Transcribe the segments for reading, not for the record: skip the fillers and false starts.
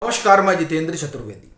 नमस्कार, मैं Jitendra Chaturvedi.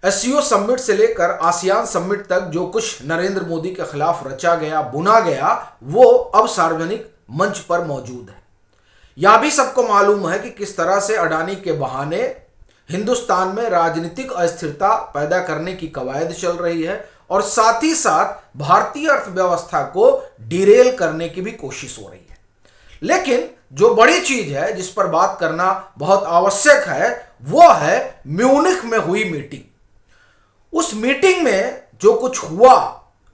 SCO summit से लेकर आसियान समिट तक जो कुछ नरेंद्र मोदी के खिलाफ रचा गया, बुना गया, वो अब सार्वजनिक मंच पर मौजूद है। यह भी सबको मालूम है कि किस तरह से अडानी के बहाने हिंदुस्तान में राजनीतिक अस्थिरता पैदा करने की कवायद चल रही है और साथ ही साथ भारतीय अर्थव्यवस्था को डिरेल करने की भी कोशिश हो रही है। लेकिन जो बड़ी चीज है जिस पर बात करना बहुत आवश्यक है वो है म्यूनिख में हुई मीटिंग। उस मीटिंग में जो कुछ हुआ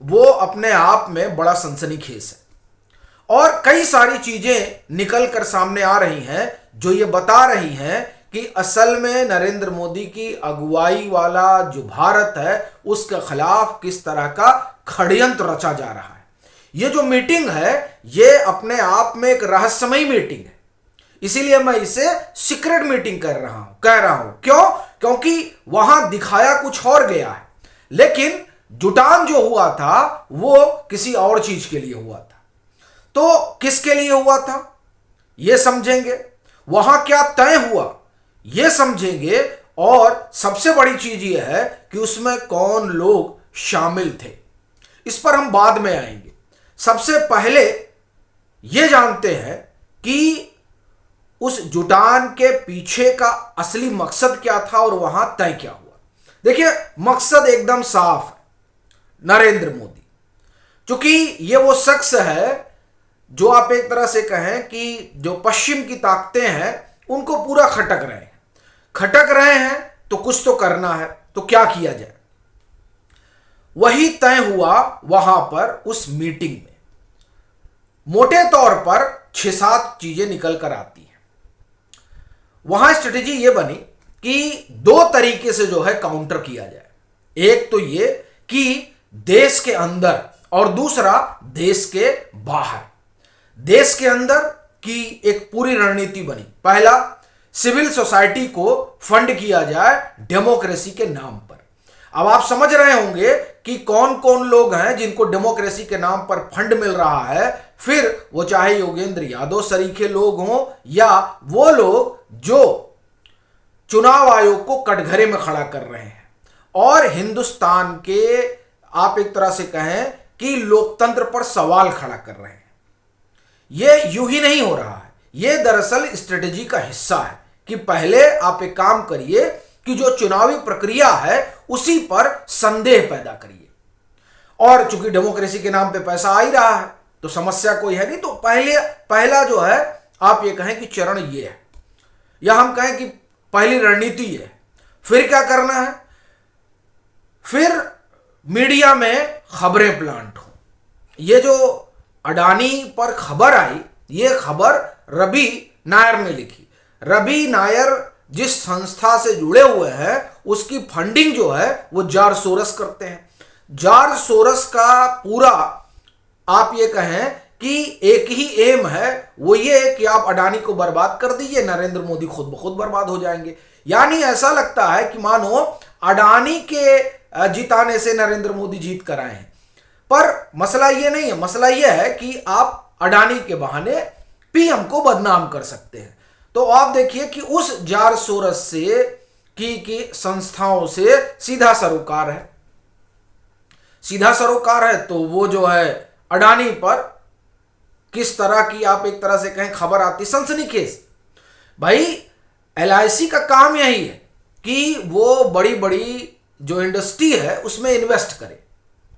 वो अपने आप में बड़ा सनसनीखेज है और कई सारी चीजें निकल कर सामने आ रही हैं जो ये बता रही हैं कि असल में नरेंद्र मोदी की अगुवाई वाला जो भारत है उसके खिलाफ किस तरह का षड्यंत्र रचा जा रहा है। ये जो मीटिंग है ये अपने आप में एक रहस्यमयी मीटिंग है, इसीलिए मैं इसे सीक्रेट मीटिंग कह रहा हूं। क्यों? क्योंकि वहां दिखाया कुछ और गया है, लेकिन जुटान जो हुआ था वो किसी और चीज के लिए हुआ था। तो किसके लिए हुआ था ये समझेंगे, वहां क्या तय हुआ ये समझेंगे, और सबसे बड़ी चीज ये है कि उसमें कौन लोग शामिल थे, इस पर हम बाद में आएंगे। सबसे पहले यह जानते हैं कि उस जुटान के पीछे का असली मकसद क्या था और वहां तय क्या हुआ। देखिए, मकसद एकदम साफ है। नरेंद्र मोदी, चूंकि ये वो शख्स है जो आप एक तरह से कहें कि जो पश्चिम की ताकतें हैं उनको पूरा खटक रहे हैं तो कुछ तो करना है, तो क्या किया जाए, वही तय हुआ वहां पर उस मीटिंग में। मोटे तौर पर 6-7 चीजें निकल कर आती हैं। वहां स्ट्रेटेजी ये बनी कि 2 तरीके से जो है काउंटर किया जाए। एक तो ये कि देश के अंदर और दूसरा देश के बाहर। देश के अंदर की एक पूरी रणनीति बनी। पहला, सिविल सोसाइटी को फंड किया जाए डेमोक्रेसी के नाम पर। अब आप समझ रहे होंगे कि कौन कौन लोग हैं जिनको डेमोक्रेसी के नाम पर फंड मिल रहा है, फिर वो चाहे योगेंद्र यादव सरीखे लोग हों या वो लोग जो चुनाव आयोग को कटघरे में खड़ा कर रहे हैं और हिंदुस्तान के आप एक तरह से कहें कि लोकतंत्र पर सवाल खड़ा कर रहे हैं। ये यूं ही नहीं हो रहा है, ये दरअसल स्ट्रेटेजी का हिस्सा है कि पहले आप एक काम करिए कि जो चुनावी प्रक्रिया है उसी पर संदेह पैदा करिए, और चूंकि डेमोक्रेसी के नाम पे पैसा आ ही रहा है तो समस्या कोई है नहीं। तो पहला जो है आप ये कहें कि चरण ये है, या हम कहें कि पहली रणनीति है। फिर क्या करना है? फिर मीडिया में खबरें प्लांट हो। ये जो अडानी पर खबर आई, ये खबर रवि नायर ने लिखी। रवि नायर जिस संस्था से जुड़े हुए हैं उसकी फंडिंग जो है वो जॉर्ज सोरस करते हैं। जॉर्ज सोरस का पूरा आप ये कहें कि एक ही एम है, वो ये कि आप अडानी को बर्बाद कर दीजिए, नरेंद्र मोदी खुद ब खुद बर्बाद हो जाएंगे। यानी ऐसा लगता है कि मानो अडानी के जिताने से नरेंद्र मोदी जीत कर आए हैं। पर मसला ये नहीं है, मसला ये है कि आप अडानी के बहाने पीएम को बदनाम कर सकते हैं। तो आप देखिए कि उस जॉर्ज सोरस से की संस्थाओं से सीधा सरोकार है, तो वो जो है अडानी पर किस तरह की आप एक तरह से कहें खबर आती, सनसनीखेज। भाई, एलआईसी का काम यही है कि वो बड़ी बड़ी जो इंडस्ट्री है उसमें इन्वेस्ट करे,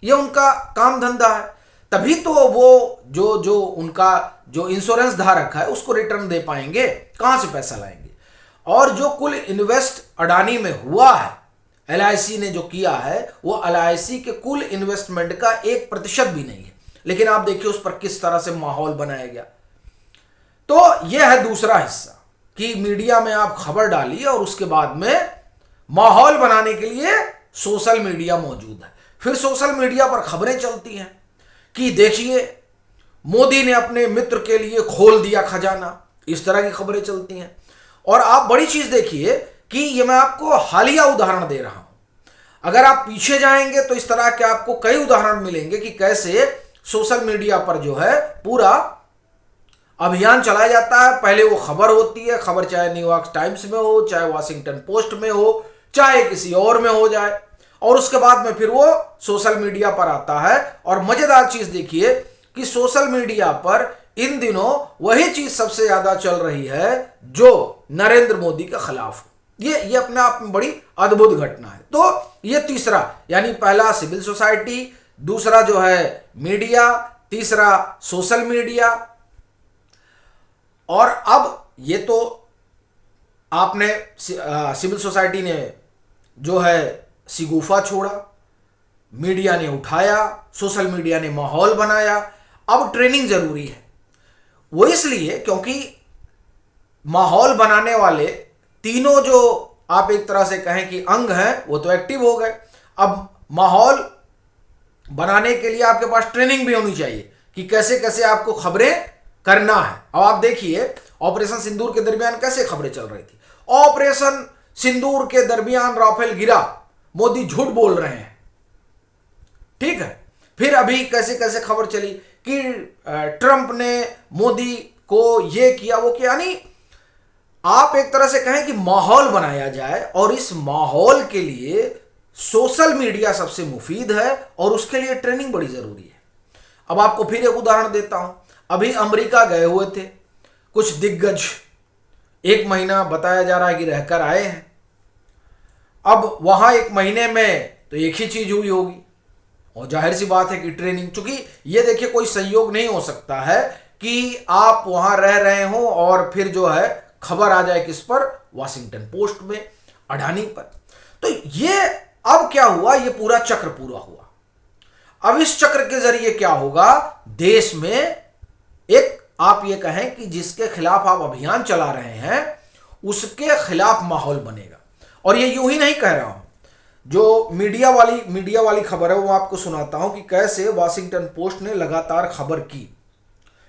ये उनका काम धंधा है। तभी तो वो जो उनका जो इंश्योरेंस धारक है उसको रिटर्न दे पाएंगे, कहां से पैसा लाएंगे। और जो कुल इन्वेस्ट अडानी में हुआ है, एलआईसी ने जो किया है, वो एलआईसी के कुल इन्वेस्टमेंट का 1% भी नहीं है। लेकिन आप देखिए उस पर किस तरह से माहौल बनाया गया। तो यह है दूसरा हिस्सा कि मीडिया में आप खबर डालिए और उसके बाद में माहौल बनाने के लिए सोशल मीडिया मौजूद है। फिर सोशल मीडिया पर खबरें चलती हैं कि देखिए मोदी ने अपने मित्र के लिए खोल दिया खजाना, इस तरह की खबरें चलती हैं। और आप बड़ी चीज देखिए कि ये मैं आपको हालिया उदाहरण दे रहा हूं, अगर आप पीछे जाएंगे तो इस तरह के आपको कई उदाहरण मिलेंगे कि कैसे सोशल मीडिया पर जो है पूरा अभियान चलाया जाता है। पहले वो खबर होती है, खबर चाहे न्यूयॉर्क टाइम्स में हो, चाहे वॉशिंगटन पोस्ट में हो, चाहे किसी और में हो जाए, और उसके बाद में फिर वो सोशल मीडिया पर आता है। और मजेदार चीज देखिए कि सोशल मीडिया पर इन दिनों वही चीज सबसे ज्यादा चल रही है जो नरेंद्र मोदी के खिलाफ। ये अपने आप में बड़ी अद्भुत घटना है। तो ये तीसरा, यानी पहला सिविल सोसाइटी, दूसरा जो है मीडिया, तीसरा सोशल मीडिया। और अब ये तो आपने सिविल सोसाइटी ने जो है शिगुफा छोड़ा, मीडिया ने उठाया, सोशल मीडिया ने माहौल बनाया। अब ट्रेनिंग जरूरी है। वो इसलिए क्योंकि माहौल बनाने वाले तीनों जो आप एक तरह से कहें कि अंग हैं वो तो एक्टिव हो गए। अब माहौल बनाने के लिए आपके पास ट्रेनिंग भी होनी चाहिए कि कैसे कैसे आपको खबरें करना है। अब आप देखिए ऑपरेशन सिंदूर के दरमियान कैसे खबरें चल रही थी। ऑपरेशन सिंदूर के दरमियान राफेल गिरा, मोदी झूठ बोल रहे हैं, ठीक है। फिर अभी कैसे कैसे खबर चली कि ट्रंप ने मोदी को ये किया वो किया। यानी आप एक तरह से कहें कि माहौल बनाया जाए, और इस माहौल के लिए सोशल मीडिया सबसे मुफीद है और उसके लिए ट्रेनिंग बड़ी जरूरी है। अब आपको फिर एक उदाहरण देता हूं। अभी अमेरिका गए हुए थे कुछ दिग्गज, 1 महीना बताया जा रहा है कि रहकर आए हैं। अब वहां 1 महीने में तो एक ही चीज हुई होगी, और जाहिर सी बात है कि ट्रेनिंग, चूंकि ये देखिए कोई संयोग नहीं हो सकता है कि आप वहां रह रहे हो और फिर जो है खबर आ जाए किस पर, वॉशिंगटन पोस्ट में, अडानी पर। तो ये अब क्या हुआ, ये पूरा चक्र पूरा हुआ। अब इस चक्र के जरिए क्या होगा, देश में एक आप ये कहें कि जिसके खिलाफ आप अभियान चला रहे हैं उसके खिलाफ माहौल बनेगा। और ये यूं ही नहीं कह रहा हूं, जो मीडिया वाली खबर है वो आपको सुनाता हूं कि कैसे वॉशिंगटन पोस्ट ने लगातार खबर की।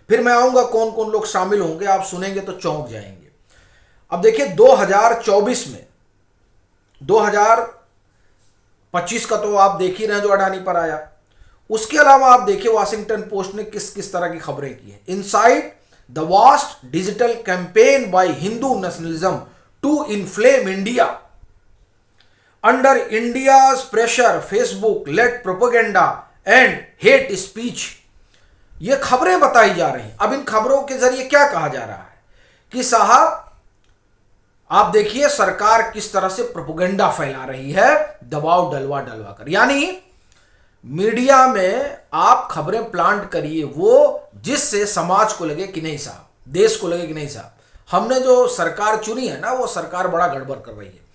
फिर मैं आऊंगा कौन कौन लोग शामिल होंगे, आप सुनेंगे तो चौंक जाएंगे। अब देखिए 2024 में, 2025 का तो आप देख ही रहे हैं जो अडानी पर आया। उसके अलावा आप देखिए वॉशिंगटन पोस्ट ने किस किस तरह की खबरें की हैं। Inside the vast digital campaign by Hindu nationalism to inflame India, under India's pressure Facebook let propaganda and hate speech. ये खबरें बताई जा रही। अब इन खबरों के जरिए क्या कहा जा रहा है कि साहब आप देखिए सरकार किस तरह से प्रोपेगेंडा फैला रही है, दबाव डलवा डलवा कर। यानी मीडिया में आप खबरें प्लांट करिए वो जिससे समाज को लगे कि नहीं साहब, देश को लगे कि नहीं साहब, हमने जो सरकार चुनी है ना वो सरकार बड़ा गड़बड़ कर रही है।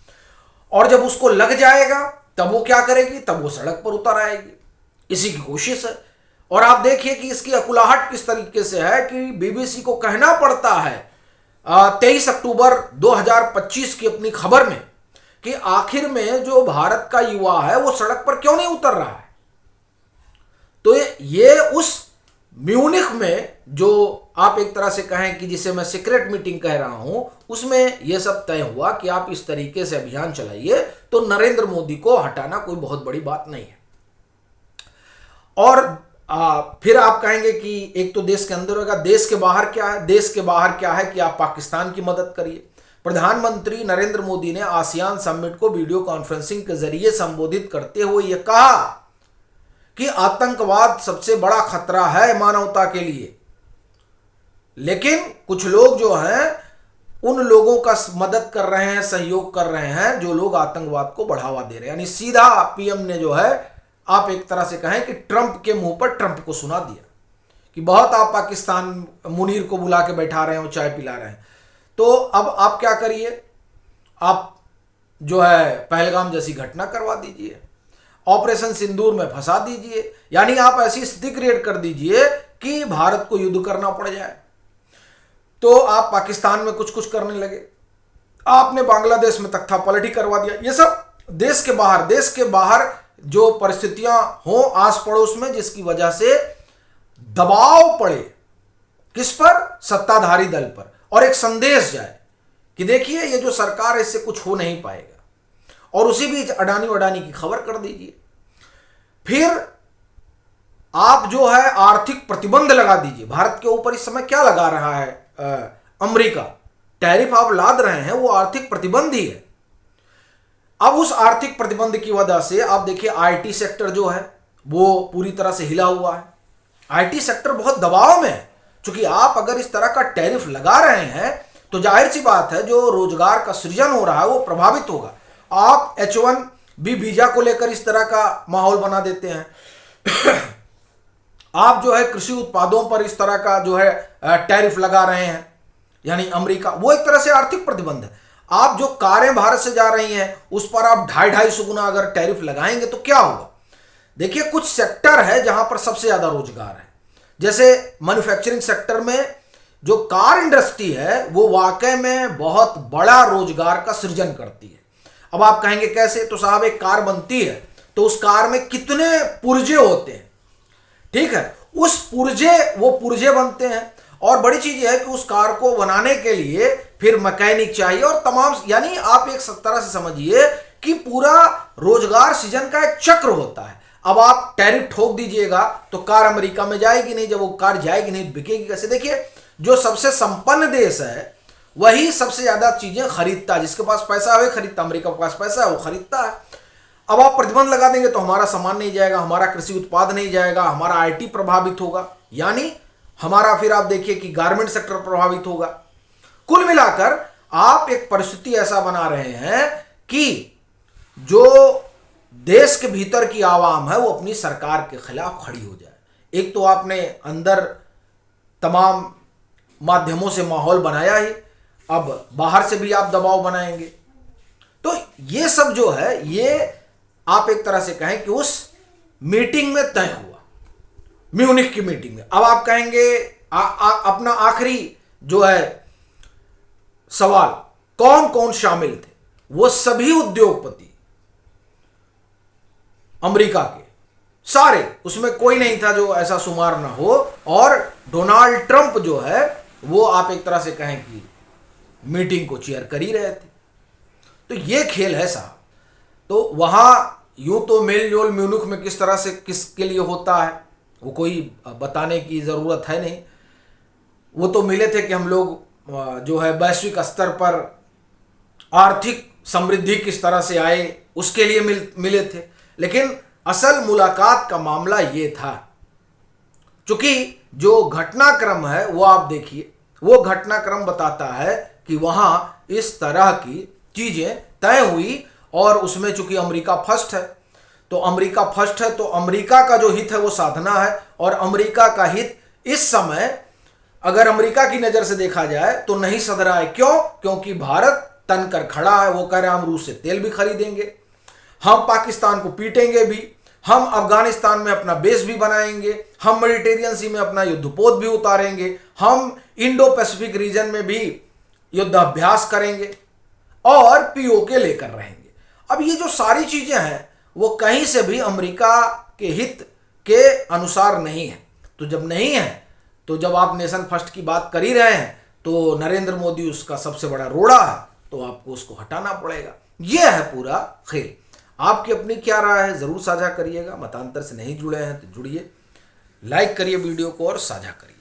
और जब उसको लग जाएगा तब वो क्या करेगी, तब वो सड़क पर उतर आएगी। इसी की कोशिश है। और आप देखिए कि इसकी अकुलाहट किस तरीके से है कि बीबीसी को कहना पड़ता है 23 अक्टूबर 2025 की अपनी खबर में कि आखिर में जो भारत का युवा है वो सड़क पर क्यों नहीं उतर रहा है। तो ये उस म्यूनिख में जो आप एक तरह से कहें कि जिसे मैं सीक्रेट मीटिंग कह रहा हूं, उसमें यह सब तय हुआ कि आप इस तरीके से अभियान चलाइए तो नरेंद्र मोदी को हटाना कोई बहुत बड़ी बात नहीं है। और फिर आप कहेंगे कि एक तो देश के अंदर होगा, देश के बाहर क्या है। देश के बाहर क्या है कि आप पाकिस्तान की मदद करिए। प्रधानमंत्री नरेंद्र मोदी ने आसियान समिट को वीडियो कॉन्फ्रेंसिंग के जरिए संबोधित करते हुए यह कहा कि आतंकवाद सबसे बड़ा खतरा है मानवता के लिए। लेकिन कुछ लोग जो हैं उन लोगों का मदद कर रहे हैं, सहयोग कर रहे हैं जो लोग आतंकवाद को बढ़ावा दे रहे हैं। यानी सीधा पीएम ने जो है आप एक तरह से कहें कि ट्रंप के मुंह पर ट्रंप को सुना दिया कि बहुत आप पाकिस्तान मुनीर को बुला के बैठा रहे हो, चाय पिला रहे हैं। तो अब आप क्या करिए, आप जो है पहलगाम जैसी घटना करवा दीजिए, ऑपरेशन सिंदूर में फंसा दीजिए। यानी आप ऐसी स्थिति क्रिएट कर दीजिए कि भारत को युद्ध करना पड़ जाए। तो आप पाकिस्तान में कुछ कुछ करने लगे, आपने बांग्लादेश में तख्ता पलटी करवा दिया। ये सब देश के बाहर जो परिस्थितियां हों आस पड़ोस में, जिसकी वजह से दबाव पड़े किस पर, सत्ताधारी दल पर, और एक संदेश जाए कि देखिए ये जो सरकार है इससे कुछ हो नहीं पाएगा। और उसी बीच अडानी की खबर कर दीजिए। फिर आप जो है आर्थिक प्रतिबंध लगा दीजिए। भारत के ऊपर इस समय क्या लगा रहा है अमेरिका? टैरिफ आप लाद रहे हैं, वो आर्थिक प्रतिबंध ही है। अब उस आर्थिक प्रतिबंध की वजह से आप देखिए आईटी सेक्टर जो है वो पूरी तरह से हिला हुआ है। आईटी सेक्टर बहुत दबाव में है, क्योंकि आप अगर इस तरह का टैरिफ लगा रहे हैं तो जाहिर सी बात है जो रोजगार का सृजन हो रहा है वो प्रभावित होगा। आप H1B वीजा को लेकर इस तरह का माहौल बना देते हैं आप जो है कृषि उत्पादों पर इस तरह का जो है टैरिफ लगा रहे हैं, यानी अमेरिका, वो एक तरह से आर्थिक प्रतिबंध है। आप जो कारें भारत से जा रही हैं उस पर आप 250-250 गुना अगर टैरिफ लगाएंगे तो क्या होगा? देखिए कुछ सेक्टर है जहां पर सबसे ज्यादा रोजगार है, जैसे मैन्युफैक्चरिंग सेक्टर में जो कार इंडस्ट्री है वो वाकई में बहुत बड़ा रोजगार का सृजन करती है। अब आप कहेंगे कैसे? तो साहब एक कार बनती है तो उस कार में कितने पुर्जे होते हैं, ठीक है, उस पुर्जे बनते हैं, और बड़ी चीज यह है कि उस कार को बनाने के लिए फिर मैकेनिक चाहिए और तमाम, यानी आप एक तरह से समझिए कि पूरा रोजगार सृजन का एक चक्र होता है। अब आप टैरिफ ठोक दीजिएगा तो कार अमेरिका में जाएगी नहीं, जब वो कार जाएगी नहीं बिकेगी कैसे? देखिए जो सबसे संपन्न देश है वही सबसे ज्यादा चीजें खरीदता है, जिसके पास पैसा है वही खरीदता, अमेरिका के पास पैसा है वो खरीदता है। अब आप प्रतिबंध लगा देंगे तो हमारा सामान नहीं जाएगा, हमारा कृषि उत्पाद नहीं जाएगा, हमारा आईटी प्रभावित होगा, यानी हमारा फिर आप देखिए कि गारमेंट सेक्टर प्रभावित होगा। कुल मिलाकर आप एक परिस्थिति ऐसा बना रहे हैं कि जो देश के भीतर की आवाम है वो अपनी सरकार के खिलाफ खड़ी हो जाए। एक तो आपने अंदर तमाम माध्यमों से माहौल बनाया ही, अब बाहर से भी आप दबाव बनाएंगे, तो ये सब जो है ये आप एक तरह से कहें कि उस मीटिंग में तय हुआ, म्यूनिख की मीटिंग में। अब आप कहेंगे अपना आखिरी जो है सवाल, कौन कौन शामिल थे? वो सभी उद्योगपति अमेरिका के सारे, उसमें कोई नहीं था जो ऐसा शुमार ना हो, और डोनाल्ड ट्रंप जो है वो आप एक तरह से कहें कि मीटिंग को चेयर कर ही रहे थे। तो ये खेल है साहब। तो वहां यूं तो मेल जोल म्यूनिख में किस तरह से किसके लिए होता है वो कोई बताने की जरूरत है नहीं। वो तो मिले थे कि हम लोग जो है वैश्विक स्तर पर आर्थिक समृद्धि किस तरह से आए उसके लिए मिले थे, लेकिन असल मुलाकात का मामला ये था। चूंकि जो घटनाक्रम है वो आप देखिए, वो घटनाक्रम बताता है कि वहां इस तरह की चीजें तय हुई, और उसमें चूंकि अमेरिका फर्स्ट है तो अमेरिका फर्स्ट है तो अमेरिका का जो हित है वो साधना है, और अमेरिका का हित इस समय अगर अमेरिका की नजर से देखा जाए तो नहीं सध रहा है। क्यों? क्योंकि भारत तन कर खड़ा है, वो कह रहे हैं हम रूस से तेल भी खरीदेंगे, हम पाकिस्तान को पीटेंगे भी, हम अफगानिस्तान में अपना बेस भी बनाएंगे, हम मेडिटेरियन सी में अपना युद्धपोत भी उतारेंगे, हम इंडो पैसिफिक रीजन में भी युद्धाभ्यास करेंगे और पीओके लेकर रहेंगे। अब ये जो सारी चीजें हैं वो कहीं से भी अमेरिका के हित के अनुसार नहीं है। तो जब नहीं है तो जब आप नेशन फर्स्ट की बात कर ही रहे हैं तो नरेंद्र मोदी उसका सबसे बड़ा रोड़ा है, तो आपको उसको हटाना पड़ेगा। यह है पूरा खेल। आपकी अपनी क्या राय है जरूर साझा करिएगा। मतांतर से नहीं जुड़े हैं तो जुड़िए, लाइक करिए वीडियो को और साझा करिए।